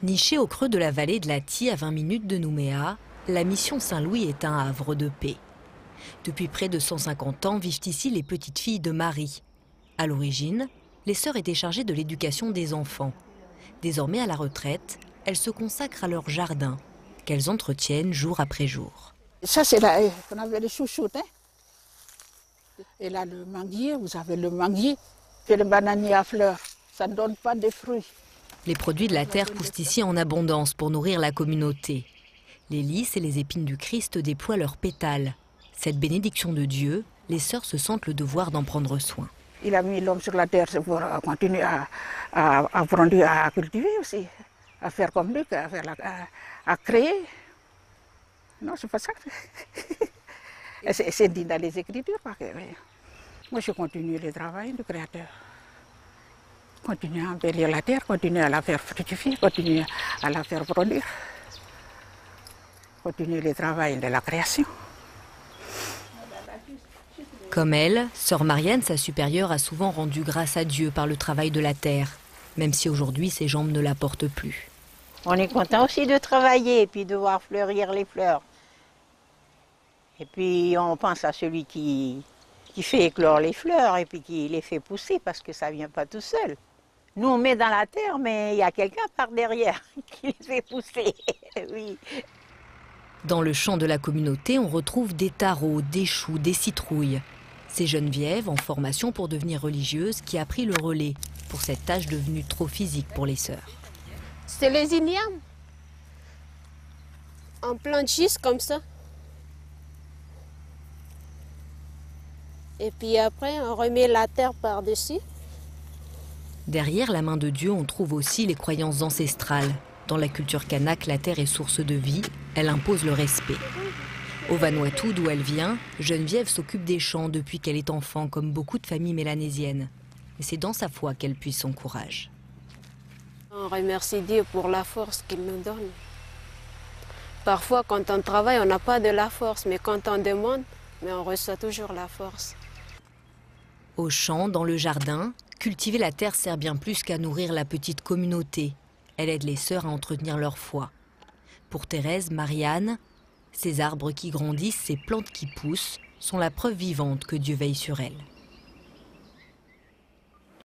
Nichée au creux de la vallée de la Thie, à 20 minutes de Nouméa, la mission Saint-Louis est un havre de paix. Depuis près de 150 ans vivent ici les petites filles de Marie. À l'origine, les sœurs étaient chargées de l'éducation des enfants. Désormais à la retraite, elles se consacrent à leur jardin, qu'elles entretiennent jour après jour. Ça, c'est là qu'on avait les chouchoutes. Hein. Et là, le manguier, vous avez le manguier, puis le bananier à fleurs. Ça ne donne pas de fruits. Les produits de la terre poussent ici en abondance pour nourrir la communauté. Les lys et les épines du Christ déploient leurs pétales. Cette bénédiction de Dieu, les sœurs se sentent le devoir d'en prendre soin. Il a mis l'homme sur la terre pour continuer à apprendre à cultiver aussi, à faire comme lui, à créer. Non, c'est pas ça. C'est dit dans les Écritures. Moi, je continue le travail du Créateur. Continuer à embellir la terre, continuer à la faire fructifier, continuer à la faire produire. Continuer le travail de la création. Comme elle, sœur Marianne, sa supérieure, a souvent rendu grâce à Dieu par le travail de la terre, même si aujourd'hui ses jambes ne la portent plus. On est content aussi de travailler et puis de voir fleurir les fleurs. Et puis on pense à celui qui fait éclore les fleurs et puis qui les fait pousser parce que ça ne vient pas tout seul. Nous on met dans la terre mais il y a quelqu'un par derrière qui les fait pousser. Oui. Dans le champ de la communauté, on retrouve des tarots, des choux, des citrouilles. C'est Geneviève, en formation pour devenir religieuse, qui a pris le relais pour cette tâche devenue trop physique pour les sœurs. C'est les ignames. On plante juste comme ça. Et puis après, on remet la terre par-dessus. Derrière la main de Dieu, on trouve aussi les croyances ancestrales. Dans la culture kanak, la terre est source de vie, elle impose le respect. Au Vanuatu, d'où elle vient, Geneviève s'occupe des champs depuis qu'elle est enfant, comme beaucoup de familles mélanésiennes. Et c'est dans sa foi qu'elle puise son courage. On remercie Dieu pour la force qu'il nous donne. Parfois, quand on travaille, on n'a pas de la force, mais quand on demande, on reçoit toujours la force. Au champ, dans le jardin, cultiver la terre sert bien plus qu'à nourrir la petite communauté. Elle aide les sœurs à entretenir leur foi. Pour Thérèse, Marianne, ces arbres qui grandissent, ces plantes qui poussent, sont la preuve vivante que Dieu veille sur elles.